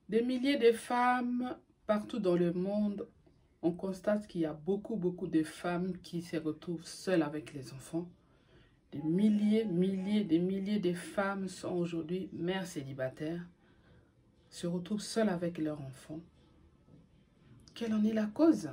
Des milliers de femmes partout dans le monde, on constate qu'il y a beaucoup de femmes qui se retrouvent seules avec les enfants. Des milliers de femmes sont aujourd'hui mères célibataires, se retrouvent seules avec leurs enfants. Quelle en est la cause?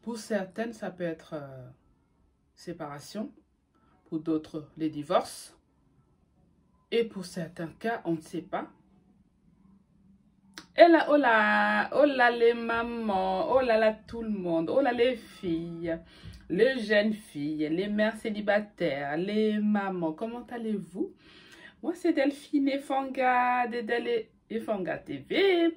Pour certaines, ça peut être séparation, pour d'autres, les divorces. Et pour certains cas, on ne sait pas. Et là, oh là les mamans, oh là tout le monde, oh là les filles, les jeunes filles, les mères célibataires, les mamans, comment allez-vous? Moi, c'est Delphine Efanga de Efanga TV.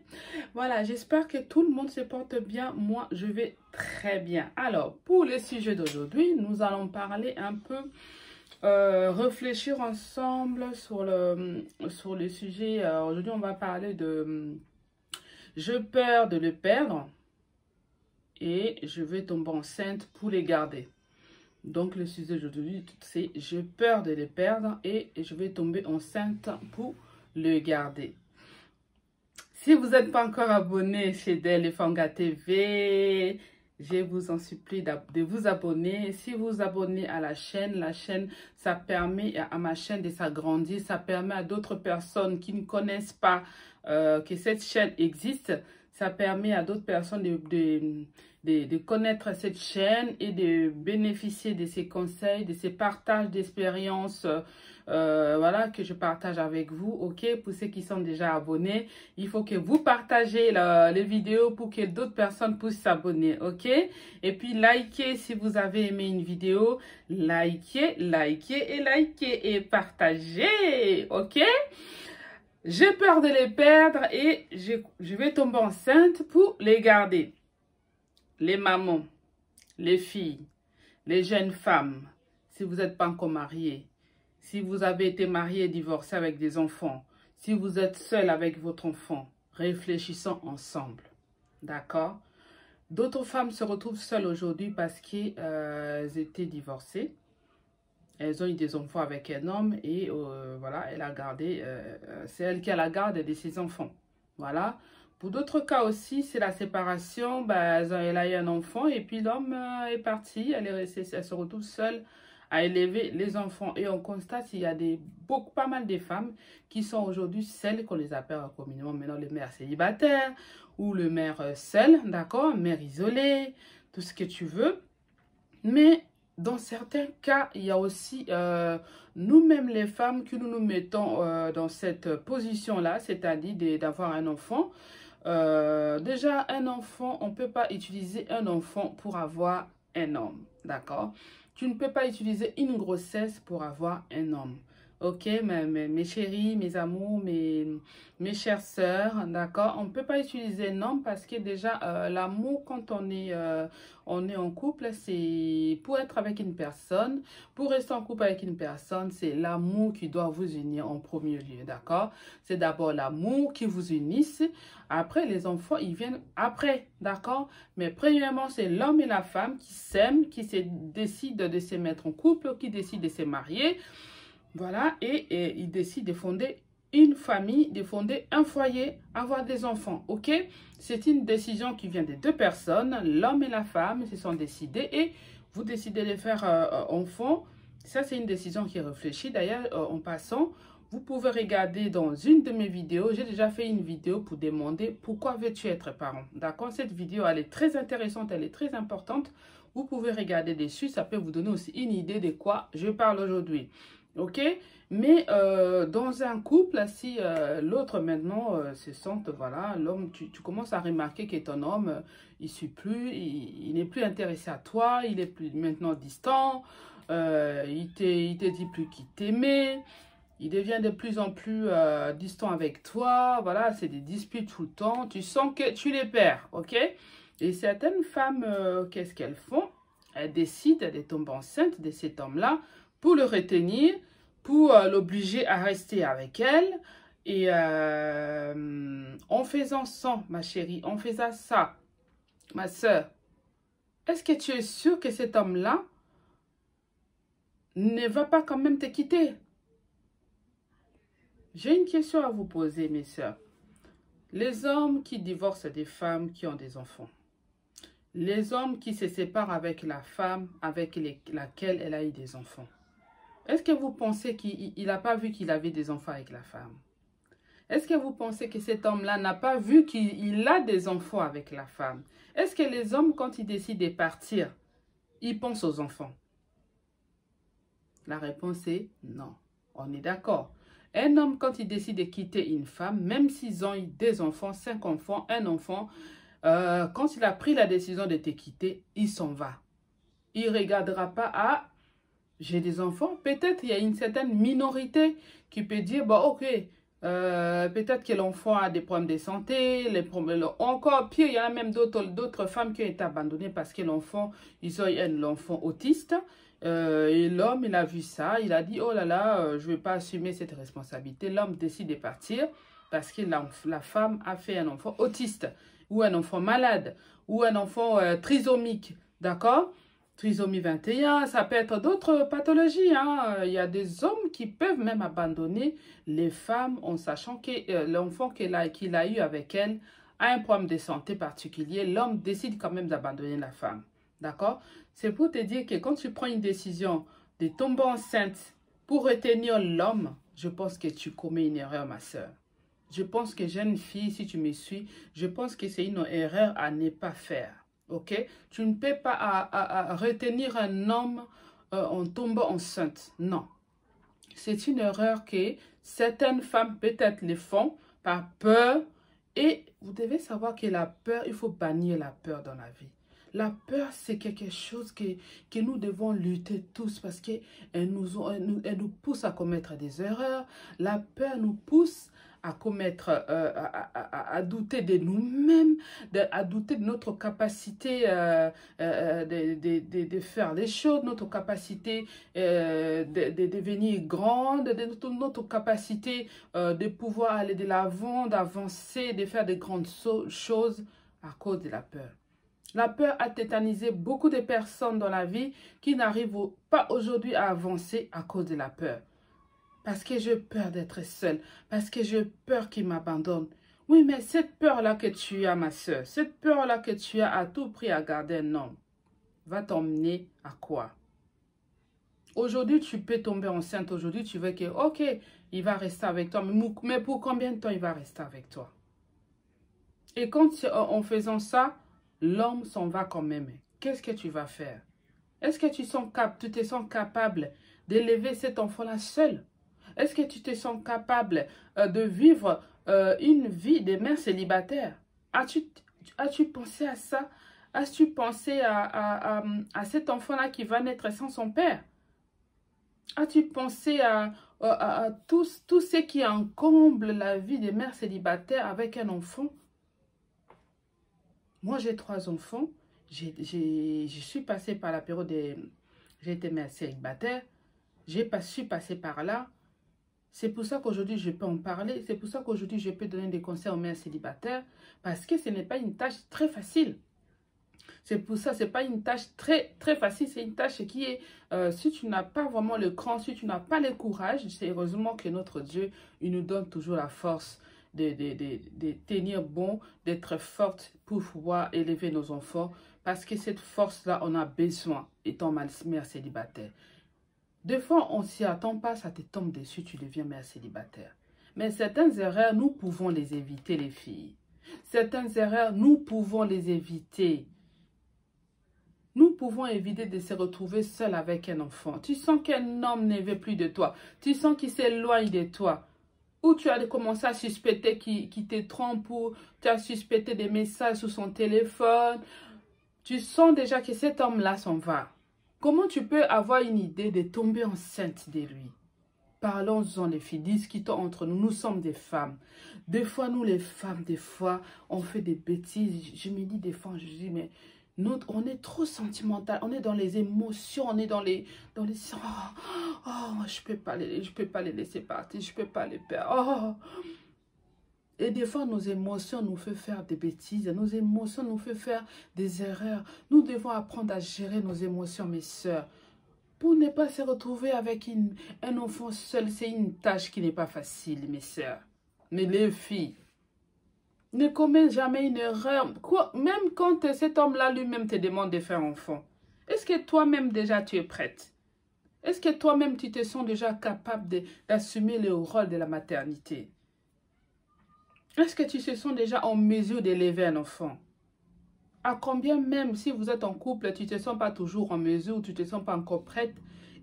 Voilà, j'espère que tout le monde se porte bien. Moi, je vais très bien. Alors, pour le sujet d'aujourd'hui, nous allons parler un peu, réfléchir ensemble sur le sujet. Aujourd'hui, on va parler de j'ai peur de le perdre et je vais tomber enceinte pour les garder. Donc, le sujet d'aujourd'hui, c'est j'ai peur de les perdre et je vais tomber enceinte pour le garder. Si vous n'êtes pas encore abonné chez Del Efanga TV, je vous en supplie de vous abonner. Si vous vous abonnez à la chaîne, ça permet à ma chaîne de s'agrandir. Ça permet à d'autres personnes qui ne connaissent pas que cette chaîne existe. Ça permet à d'autres personnes de connaître cette chaîne et de bénéficier de ces conseils, de ces partages d'expériences voilà, que je partage avec vous. Ok, pour ceux qui sont déjà abonnés, il faut que vous partagez les vidéos pour que d'autres personnes puissent s'abonner. Ok, et puis likez si vous avez aimé une vidéo. Likez et partagez. Ok, j'ai peur de les perdre et je vais tomber enceinte pour les garder. Les mamans, les filles, les jeunes femmes, si vous n'êtes pas encore mariés, si vous avez été marié et divorcé avec des enfants, si vous êtes seul avec votre enfant, réfléchissons ensemble. D'accord? D'autres femmes se retrouvent seules aujourd'hui parce qu'elles étaient divorcées. Elles ont eu des enfants avec un homme et voilà, elle a gardé, c'est elle qui a la garde de ses enfants. Voilà. Pour d'autres cas aussi, c'est la séparation. Ben, elle a eu un enfant et puis l'homme est parti. Elle se retrouve seule à élever les enfants. Et on constate qu'il y a pas mal de femmes qui sont aujourd'hui celles qu'on les appelle communément maintenant les mères célibataires ou le mère seule, d'accord, mère isolée, tout ce que tu veux. Mais dans certains cas, il y a aussi nous-mêmes les femmes que nous nous mettons dans cette position-là, c'est-à-dire d'avoir un enfant. Déjà, un enfant, on ne peut pas utiliser un enfant pour avoir un homme, d'accord? Tu ne peux pas utiliser une grossesse pour avoir un homme. Ok, mes chéris, mes amours, mes chères sœurs, d'accord? On ne peut pas utiliser un homme parce que déjà, l'amour, quand on est en couple, c'est pour être avec une personne, pour rester en couple avec une personne, c'est l'amour qui doit vous unir en premier lieu, d'accord? C'est d'abord l'amour qui vous unisse. Après, les enfants, ils viennent après, d'accord? Mais premièrement, c'est l'homme et la femme qui s'aiment, qui décident de se mettre en couple, qui décident de se marier. Voilà, et ils décident de fonder une famille, de fonder un foyer, avoir des enfants, ok? C'est une décision qui vient des deux personnes, l'homme et la femme se sont décidés et vous décidez de faire enfant. Ça, c'est une décision qui est réfléchie. D'ailleurs, en passant, vous pouvez regarder dans une de mes vidéos. J'ai déjà fait une vidéo pour demander pourquoi veux-tu être parent. D'accord? Cette vidéo, elle est très intéressante, elle est très importante. Vous pouvez regarder dessus. Ça peut vous donner aussi une idée de quoi je parle aujourd'hui. Ok, mais dans un couple, si l'autre maintenant se sente, voilà, l'homme, tu commences à remarquer que ton homme, il n'est plus intéressé à toi, il est plus maintenant distant, il te dit plus qu'il t'aimait, il devient de plus en plus distant avec toi, voilà, c'est des disputes tout le temps, tu sens que tu les perds, ok? Et certaines femmes, qu'est-ce qu'elles font? Elles décident de tomber enceinte de cet homme-là pour le retenir, pour l'obliger à rester avec elle. Et en faisant ça, ma chérie, en faisant ça, ma soeur, est-ce que tu es sûre que cet homme-là ne va pas quand même te quitter? J'ai une question à vous poser, mes soeurs. Les hommes qui divorcent des femmes qui ont des enfants. Les hommes qui se séparent avec la femme avec laquelle elle a eu des enfants. Est-ce que vous pensez qu'il n'a pas vu qu'il avait des enfants avec la femme? Est-ce que vous pensez que cet homme-là n'a pas vu qu'il a des enfants avec la femme? Est-ce que les hommes, quand ils décident de partir, ils pensent aux enfants? La réponse est non. On est d'accord. Un homme, quand il décide de quitter une femme, même s'ils ont eu des enfants, 5 enfants, un enfant, quand il a pris la décision de te quitter, il s'en va. Il ne regardera pas, ah, j'ai des enfants. Peut-être il y a une certaine minorité qui peut dire, bon, ok, peut-être que l'enfant a des problèmes de santé, les problèmes, encore pire, il y en a même d'autres femmes qui ont été abandonnées parce que l'enfant, ils ont eu l'enfant autiste. Et l'homme, il a vu ça, il a dit, oh là là, je ne vais pas assumer cette responsabilité. L'homme décide de partir parce que la femme a fait un enfant autiste, ou un enfant malade, ou un enfant trisomique, d'accord? Trisomie 21, ça peut être d'autres pathologies, hein. Il y a des hommes qui peuvent même abandonner les femmes en sachant que l'enfant qu'il a eu avec elle a un problème de santé particulier. L'homme décide quand même d'abandonner la femme, d'accord? C'est pour te dire que quand tu prends une décision de tomber enceinte pour retenir l'homme, je pense que tu commets une erreur, ma soeur. Je pense que jeune fille, si tu me suis, je pense que c'est une erreur à ne pas faire. Ok? Tu ne peux pas à retenir un homme en tombant enceinte. Non. C'est une erreur que certaines femmes peut-être le font par peur. Et vous devez savoir que la peur, il faut bannir la peur dans la vie. La peur, c'est quelque chose que nous devons lutter tous parce qu'elle nous pousse à commettre des erreurs. La peur nous pousse à commettre, à douter de nous-mêmes, à douter de notre capacité de faire les choses, notre capacité de devenir grande, de notre capacité de pouvoir aller de l'avant, d'avancer, de faire de grandes choses à cause de la peur. La peur a tétanisé beaucoup de personnes dans la vie qui n'arrivent pas aujourd'hui à avancer à cause de la peur. Parce que j'ai peur d'être seule. Parce que j'ai peur qu'il m'abandonne. Oui, mais cette peur-là que tu as, ma soeur, cette peur-là que tu as à tout prix à garder un homme, va t'emmener à quoi? Aujourd'hui, tu peux tomber enceinte. Aujourd'hui, tu veux que, ok, il va rester avec toi. Mais pour combien de temps il va rester avec toi? Et quand, en faisant ça, l'homme s'en va quand même. Qu'est-ce que tu vas faire? Est-ce que tu te sens capable d'élever cet enfant-là seul? Est-ce que tu te sens capable de vivre une vie de mère célibataire? As-tu pensé à ça? As-tu pensé à cet enfant-là qui va naître sans son père? As-tu pensé à tout ce qui encombre la vie des mères célibataires avec un enfant? Moi, j'ai 3 enfants. Je suis passée par la période de... J'ai été mère célibataire. Je suis passée par là. C'est pour ça qu'aujourd'hui, je peux en parler. C'est pour ça qu'aujourd'hui, je peux donner des conseils aux mères célibataires. Parce que ce n'est pas une tâche très facile. C'est pour ça, ce n'est pas une tâche très facile. C'est une tâche qui est, si tu n'as pas vraiment le cran, si tu n'as pas le courage, c'est heureusement que notre Dieu, il nous donne toujours la force de tenir bon, d'être forte pour pouvoir élever nos enfants. Parce que cette force-là, on a besoin, étant mère célibataire. Des fois, on ne s'y attend pas, ça te tombe dessus, tu deviens mère célibataire. Mais certaines erreurs, nous pouvons les éviter, les filles. Certaines erreurs, nous pouvons les éviter. Nous pouvons éviter de se retrouver seul avec un enfant. Tu sens qu'un homme ne veut plus de toi. Tu sens qu'il s'éloigne de toi. Ou tu as commencé à suspecter qu'il te trompe, ou tu as suspecté des messages sur son téléphone. Tu sens déjà que cet homme-là s'en va. Comment tu peux avoir une idée de tomber enceinte de lui? Parlons-en, les filles, discutons entre nous. Nous sommes des femmes. Des fois, nous les femmes, des fois, on fait des bêtises. Je me dis des fois, je dis, mais on est trop sentimental. On est dans les émotions, on est dans les oh, je peux pas les laisser partir, je peux pas les perdre. Oh. Et des fois, nos émotions nous font faire des bêtises. Nos émotions nous font faire des erreurs. Nous devons apprendre à gérer nos émotions, mes sœurs. Pour ne pas se retrouver avec un enfant seul, c'est une tâche qui n'est pas facile, mes sœurs. Mais les filles, Ne commets jamais une erreur. Même quand cet homme-là lui-même te demande de faire enfant. Est-ce que toi-même déjà tu es prête? Est-ce que toi-même tu te sens déjà capable d'assumer le rôle de la maternité? Est-ce que tu te sens déjà en mesure d'élever un enfant? À combien même, si vous êtes en couple, tu ne te sens pas toujours en mesure, tu ne te sens pas encore prête?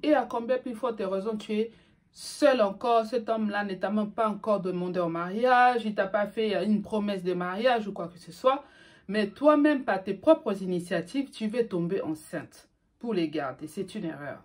Et à combien plus forte raison tu es seul encore, cet homme-là ne t'a même pas encore demandé en mariage, il ne t'a pas fait une promesse de mariage ou quoi que ce soit, mais toi-même, par tes propres initiatives, tu veux tomber enceinte pour les garder. C'est une erreur.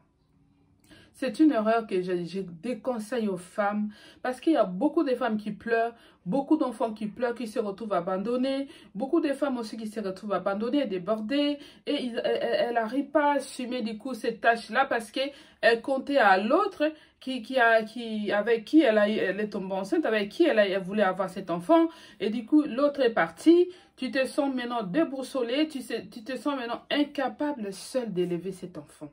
C'est une erreur que je déconseille aux femmes parce qu'il y a beaucoup de femmes qui pleurent, beaucoup d'enfants qui pleurent, qui se retrouvent abandonnés, beaucoup de femmes aussi qui se retrouvent abandonnées, débordées et elles n'arrivent pas à assumer du coup cette tâche-là parce qu'elle comptait à l'autre avec qui elle est tombée enceinte, avec qui elle voulait avoir cet enfant et du coup l'autre est partie. Tu te sens maintenant déboussolée, tu te sens maintenant incapable seule d'élever cet enfant.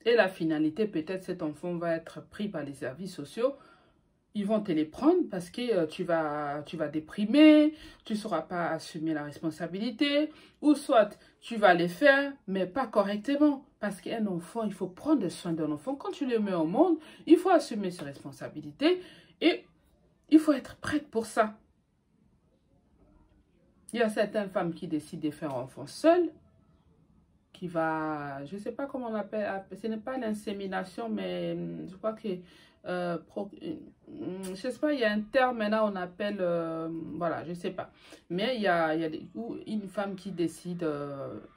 Et la finalité, peut-être cet enfant va être pris par les services sociaux. Ils vont te les prendre parce que tu vas déprimer, tu ne sauras pas assumer la responsabilité. Ou soit tu vas les faire, mais pas correctement. Parce qu'un enfant, il faut prendre soin d'un enfant. Quand tu le mets au monde, il faut assumer ses responsabilités. Et il faut être prête pour ça. Il y a certaines femmes qui décident de faire un enfant seul. Qui va, je ne sais pas comment on appelle, ce n'est pas l'insémination, mais je crois que, je sais pas, il y a un terme maintenant on appelle, voilà, je ne sais pas. Mais il y a une femme qui décide,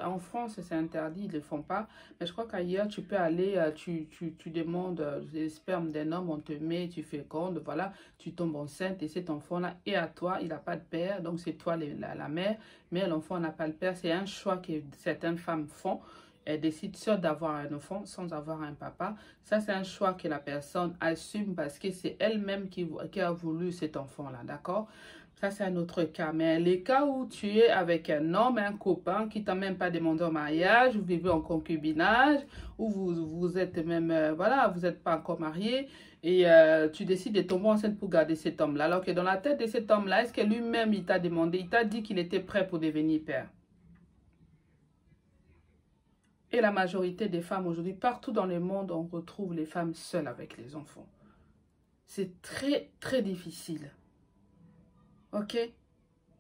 en France c'est interdit, ils ne le font pas, mais je crois qu'ailleurs tu peux aller, tu demandes les spermes d'un homme, on te met, tu fécondes, voilà, tu tombes enceinte et cet enfant-là est à toi, il n'a pas de père, donc c'est toi la mère. Mais l'enfant n'a pas le père. C'est un choix que certaines femmes font. Elles décident seule d'avoir un enfant sans avoir un papa. Ça, c'est un choix que la personne assume parce que c'est elle-même qui a voulu cet enfant-là, d'accord? Ça, c'est un autre cas. Mais les cas où tu es avec un homme, un copain qui t'a même pas demandé en mariage, vous vivez en concubinage, ou vous êtes même, voilà, vous n'êtes pas encore marié, et tu décides de tomber enceinte pour garder cet homme-là. Alors que dans la tête de cet homme-là, est-ce que lui-même, il t'a demandé, il t'a dit qu'il était prêt pour devenir père? Et la majorité des femmes aujourd'hui, partout dans le monde, on retrouve les femmes seules avec les enfants. C'est très, très difficile. Ok?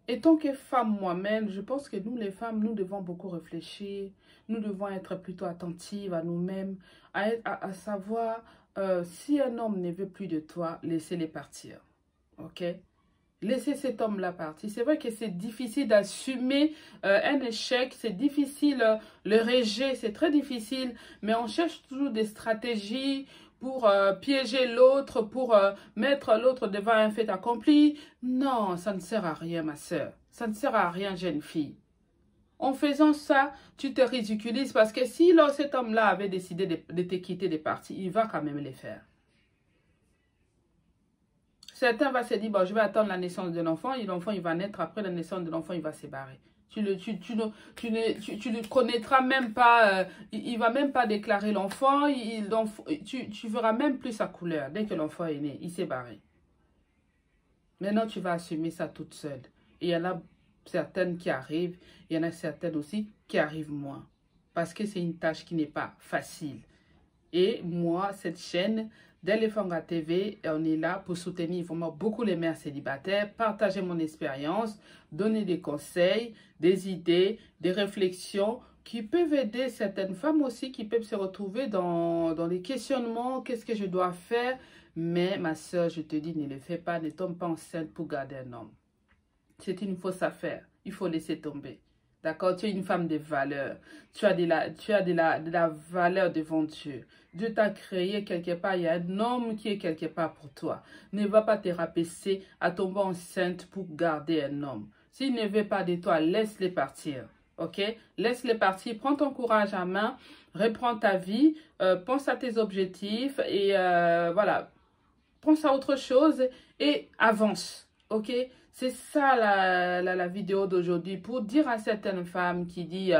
Et tant que femme moi-même, je pense que nous les femmes, nous devons beaucoup réfléchir. Nous devons être plutôt attentives à nous-mêmes, à savoir si un homme ne veut plus de toi, laissez-les partir. Ok? Laissez cet homme-là partir. C'est vrai que c'est difficile d'assumer un échec, c'est difficile, le rejet, c'est très difficile, mais on cherche toujours des stratégies pour piéger l'autre, pour mettre l'autre devant un fait accompli. Non, ça ne sert à rien, ma soeur. Ça ne sert à rien, jeune fille. En faisant ça, tu te ridiculises parce que si cet homme-là avait décidé de te quitter, de partir, il va quand même le faire. Certains vont se dire, bon, je vais attendre la naissance de l'enfant, et l'enfant, il va naître, après la naissance de l'enfant, il va se barrer. Tu ne connaîtras même pas, il ne va même pas déclarer l'enfant, tu verras même plus sa couleur. Dès que l'enfant est né, il s'est barré. Maintenant, tu vas assumer ça toute seule. Et il y en a certaines qui arrivent, il y en a certaines aussi qui arrivent moins. Parce que c'est une tâche qui n'est pas facile. Et moi, cette chaîne d'Elefanga TV, on est là pour soutenir vraiment beaucoup les mères célibataires, partager mon expérience, donner des conseils, des idées, des réflexions qui peuvent aider certaines femmes aussi, qui peuvent se retrouver dans les questionnements, qu'est-ce que je dois faire? Mais ma soeur, je te dis, ne le fais pas, ne tombe pas enceinte pour garder un homme. C'est une fausse affaire, il faut laisser tomber. D'accord? Tu es une femme de valeur. Tu as de la valeur devant Dieu. Dieu t'a créé quelque part. Il y a un homme qui est quelque part pour toi. Ne va pas te rabaisser à tomber enceinte pour garder un homme. S'il ne veut pas de toi, laisse-les partir. Ok? Laisse-les partir. Prends ton courage à main. Reprends ta vie. Pense à tes objectifs. Et voilà. Pense à autre chose et avance. Ok? C'est ça la vidéo d'aujourd'hui pour dire à certaines femmes qui disent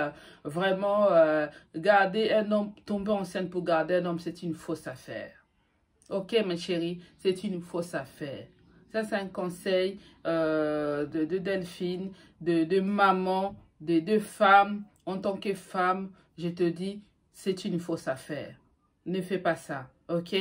vraiment garder un homme, tomber enceinte pour garder un homme, c'est une fausse affaire. Ok, mes chéris, c'est une fausse affaire. Ça, c'est un conseil de Delphine, de maman, de femme. En tant que femme, je te dis, c'est une fausse affaire. Ne fais pas ça, ok?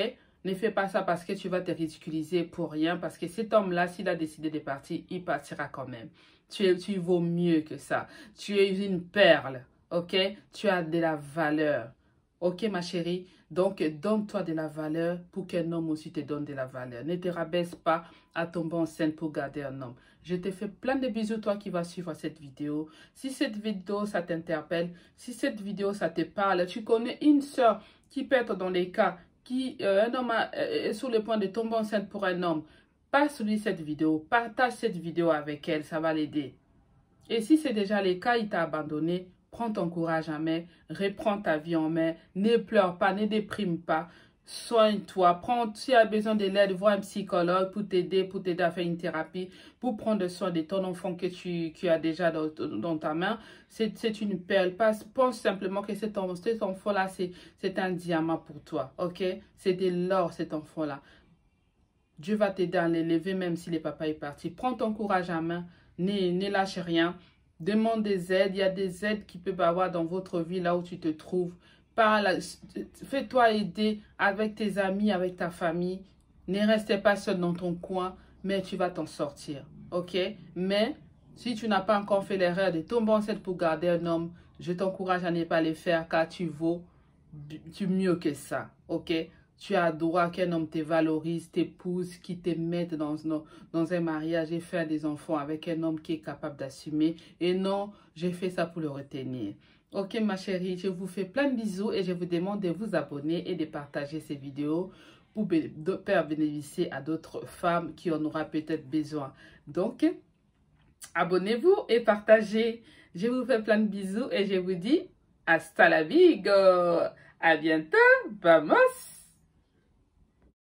Ne fais pas ça parce que tu vas te ridiculiser pour rien. Parce que cet homme-là, s'il a décidé de partir, il partira quand même. Tu vaux mieux que ça. Tu es une perle, ok? Tu as de la valeur. Ok, ma chérie? Donc, donne-toi de la valeur pour qu'un homme aussi te donne de la valeur. Ne te rabaisse pas à tomber enceinte pour garder un homme. Je te fais plein de bisous, toi qui vas suivre cette vidéo. Si cette vidéo, ça t'interpelle, si cette vidéo, ça te parle, tu connais une soeur qui peut être dans les cas, un homme est sur le point de tomber enceinte pour un homme, passe-lui cette vidéo, partage cette vidéo avec elle, ça va l'aider. Et si c'est déjà le cas, il t'a abandonné, prends ton courage en main, reprends ta vie en main, ne pleure pas, ne déprime pas, soigne-toi, si tu as besoin de l'aide, vois un psychologue pour t'aider à faire une thérapie, pour prendre soin de ton enfant que tu as déjà dans ta main. C'est une perle. Pense simplement que cet enfant-là, c'est un diamant pour toi, ok? C'est de l'or, cet enfant-là. Dieu va t'aider à l'élever même si le papa est parti. Prends ton courage en main, ne lâche rien. Demande des aides. Il y a des aides qui peuvent avoir dans votre vie là où tu te trouves. Fais-toi aider avec tes amis, avec ta famille. Ne restez pas seul dans ton coin, mais tu vas t'en sortir. Ok? Mais si tu n'as pas encore fait l'erreur de tomber enceinte pour garder un homme, je t'encourage à ne pas le faire car tu vaux mieux que ça. Ok? Tu as droit qu'un homme te valorise, t'épouse, qui te mette dans un mariage et faire des enfants avec un homme qui est capable d'assumer. Et non, j'ai fait ça pour le retenir. Ok, ma chérie, je vous fais plein de bisous et je vous demande de vous abonner et de partager ces vidéos pour faire bénéficier à d'autres femmes qui en aura peut-être besoin. Donc, abonnez-vous et partagez. Je vous fais plein de bisous et je vous dis hasta la vigo. À bientôt. Vamos.